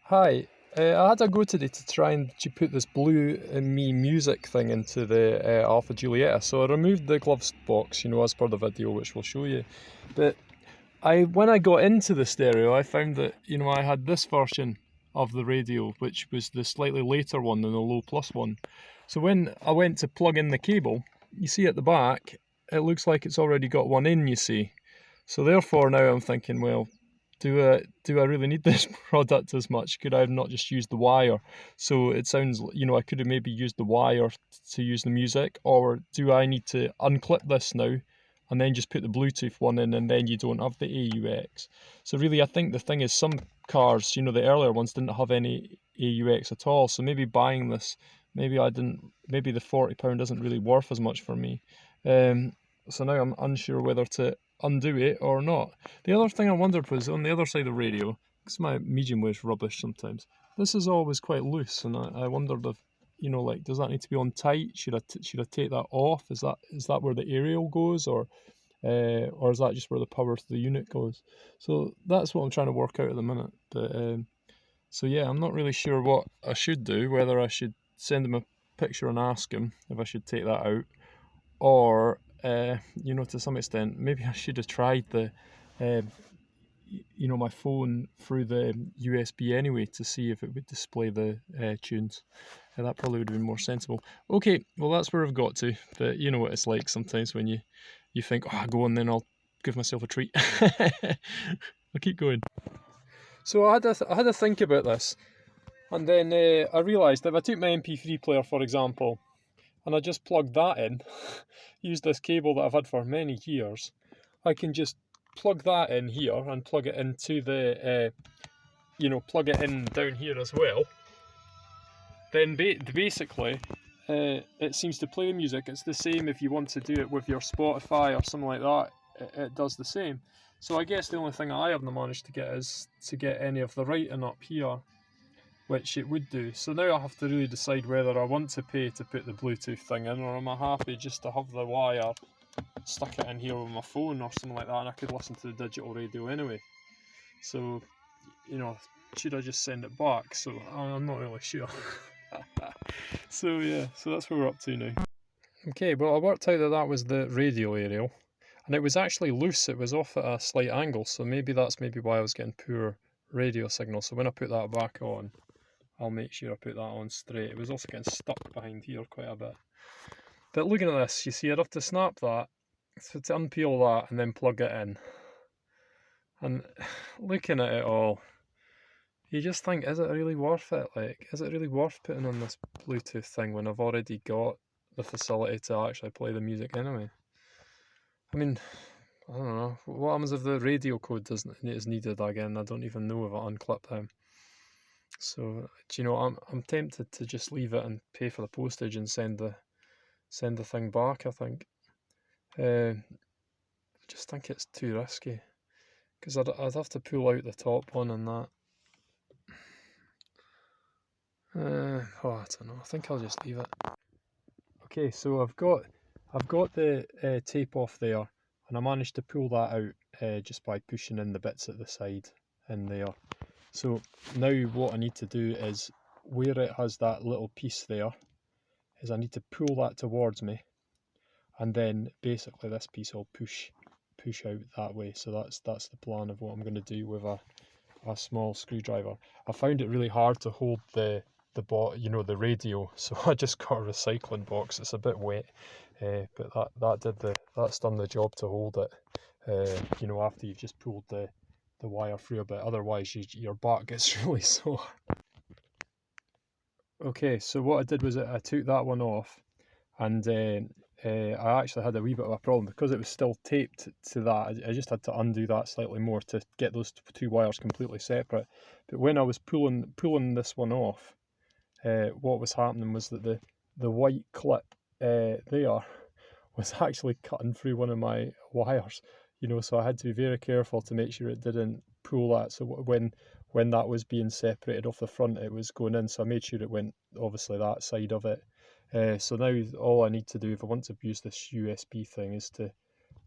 Hi, I had a go today to try and to put this Blue and Me music thing into the Alfa Giulietta. So I removed the gloves box, as per the video, which we'll show you. But when I got into the stereo, I found that, I had this version of the radio, which was the slightly later one than the low plus one. So when I went to plug in the cable, you see at the back, it looks like it's already got one in, you see. So therefore now I'm thinking, well, do I really need this product as much? Could I have not just used the wire? So it sounds, I could have maybe used the wire to use the music, or do I need to unclip this now and then just put the Bluetooth one in, and then you don't have the AUX? So really, I think the thing is, some cars, the earlier ones didn't have any AUX at all. So maybe buying this, maybe the £40 isn't really worth as much for me. So now I'm unsure whether to undo it or not. The other thing I wondered was on the other side of the radio, because my medium wave's rubbish sometimes, this is always quite loose, and I wondered if, does that need to be on tight? Should I take that off? Is that where the aerial goes, or is that just where the power to the unit goes? So that's what I'm trying to work out at the minute. But so yeah, I'm not really sure what I should do, whether I should send him a picture and ask him if I should take that out, or to some extent, maybe I should have tried the, my phone through the USB anyway to see if it would display the tunes. That probably would have been more sensible. Okay, well that's where I've got to, but you know what it's like sometimes when you think, oh, I'll go on, then I'll give myself a treat. I'll keep going. So I had to think about this, and then I realised if I took my MP3 player, for example, and I just plugged that in, use this cable that I've had for many years, I can just plug that in here and plug it into the, plug it in down here as well. Then basically, it seems to play the music. It's the same if you want to do it with your Spotify or something like that, it does the same. So I guess the only thing I haven't managed to get is to get any of the writing up here, which it would do. So now I have to really decide whether I want to pay to put the Bluetooth thing in, or am I happy just to have the wire, stuck it in here with my phone or something like that, and I could listen to the digital radio anyway. So, should I just send it back? So I'm not really sure. So yeah, so that's where we're up to now. Okay, well I worked out that was the radio aerial, and it was actually loose. It was off at a slight angle, so that's why I was getting poor radio signal. So when I put that back on, I'll make sure I put that on straight. It was also getting stuck behind here quite a bit. But looking at this, you see I'd have to snap that, so to unpeel that and then plug it in. And looking at it all, you just think, is it really worth it? Is it really worth putting on this Bluetooth thing when I've already got the facility to actually play the music anyway? I mean, I don't know. What happens if the radio code is needed again? I don't even know if I unclip them. So, I'm tempted to just leave it and pay for the postage and send the thing back, I think. I just think it's too risky, because I'd have to pull out the top one and that. I don't know. I think I'll just leave it. Okay, so I've got the tape off there, and I managed to pull that out just by pushing in the bits at the side in there. So now what I need to do is, where it has that little piece there, is I need to pull that towards me, and then basically this piece will push out that way. So that's the plan of what I'm going to do with a small screwdriver. I found it really hard to hold the radio, so I just got a recycling box. It's a bit wet, but that's done the job to hold it. After you've just pulled the wire through a bit, otherwise your back gets really sore. Okay, so what I did was I took that one off, and I actually had a wee bit of a problem because it was still taped to that. I just had to undo that slightly more to get those two wires completely separate. But when I was pulling this one off, what was happening was that the white clip there was actually cutting through one of my wires, so I had to be very careful to make sure it didn't pull that. So when that was being separated off the front, it was going in, so I made sure it went obviously that side of it. So now all I need to do if I want to use this USB thing is to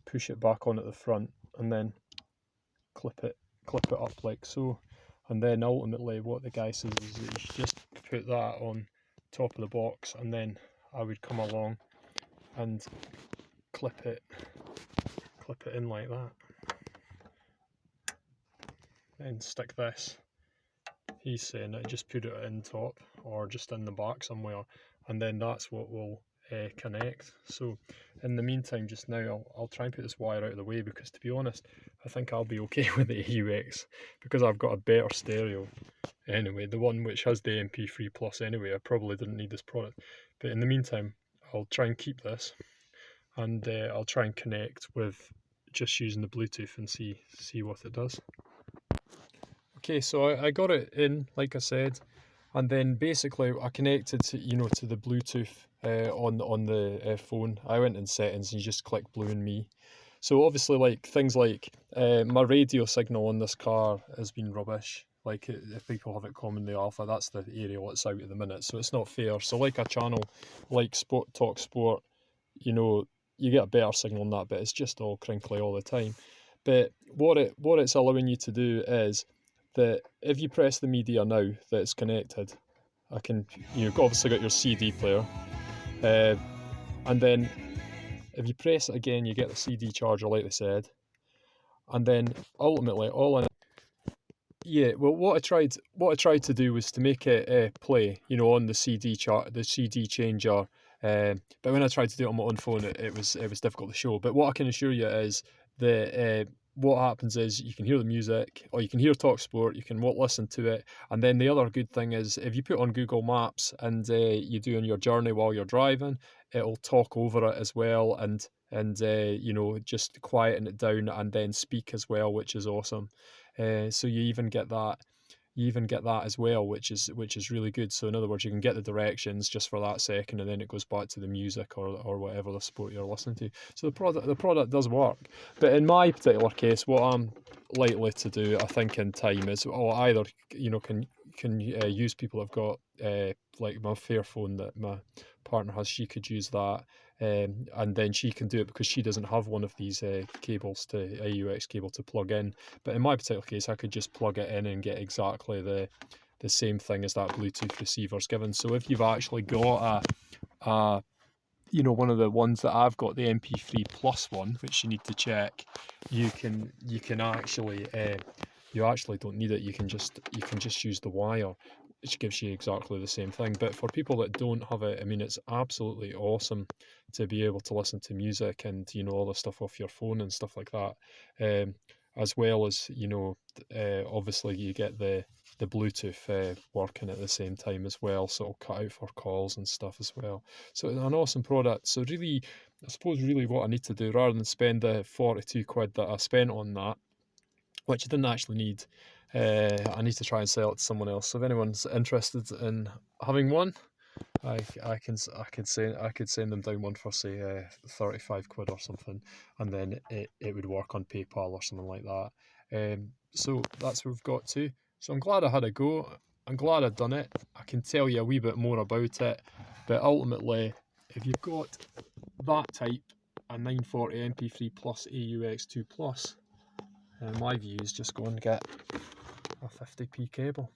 push it back on at the front and then clip it up like so, And then ultimately what the guy says is that you should just put that on top of the box, and then I would come along and clip it in like that, and stick this. He's saying that just put it in top or just in the back somewhere, and then that's what will connect. So in the meantime, just now, I'll try and put this wire out of the way, because to be honest, I think I'll be okay with the AUX, because I've got a better stereo anyway, the one which has the MP3 Plus anyway. I probably didn't need this product, but in the meantime, I'll try and keep this, and I'll try and connect with just using the Bluetooth and see what it does. Okay, so I got it in, like I said, and then basically I connected to, to the Bluetooth on the phone. I went in settings and you just click Blue and Me. So obviously, like things like my radio signal on this car has been rubbish. Like if people have it common, the Alpha, that's the area it's out at the minute, so it's not fair. So like a channel like Sport Talk Sport, you get a better signal on that, but it's just all crinkly all the time. But what it's allowing you to do is that if you press the media now that it's connected, you've obviously got your CD player, and then if you press it again, you get the CD charger, like I said, and then ultimately what I tried to do was to make it play, on the CD changer. But when I tried to do it on my own phone, it was difficult to show. But what I can assure you is that what happens is you can hear the music, or you can hear Talk Sport, you can listen to it, and then the other good thing is if you put on Google Maps and you do on your journey while you're driving, it'll talk over it as well, and just quieten it down and then speak as well, which is awesome. So you even get that as well, which is really good. So in other words, you can get the directions just for that second, and then it goes back to the music or whatever the sport you're listening to. So the product does work. But in my particular case, what I'm likely to do, I think, in time is, either can use people that've got like my Fairphone that my partner has. She could use that. And then she can do it because she doesn't have one of these cables to AUX cable to plug in. But in my particular case, I could just plug it in and get exactly the same thing as that Bluetooth receiver's given. So if you've actually got one of the ones that I've got, the MP3 Plus one, which you need to check, you can actually you actually don't need it. You can just use the wire, which gives you exactly the same thing. But for people that don't have it, I mean, it's absolutely awesome to be able to listen to music and all the stuff off your phone and stuff like that, as well as obviously you get the Bluetooth working at the same time as well, so it'll cut out for calls and stuff as well. So it's an awesome product. So really, I suppose what I need to do, rather than spend the 42 quid that I spent on that, which I didn't actually need, I need to try and sell it to someone else. So if anyone's interested in having one, I could send them down one for say 35 quid or something, and then it would work on PayPal or something like that. So that's where we've got to. So I'm glad I had a go. I'm glad I'd done it. I can tell you a wee bit more about it, but ultimately, if you've got that type, a 940 MP3 Plus AUX2 Plus, my view is just go and get a 50p cable.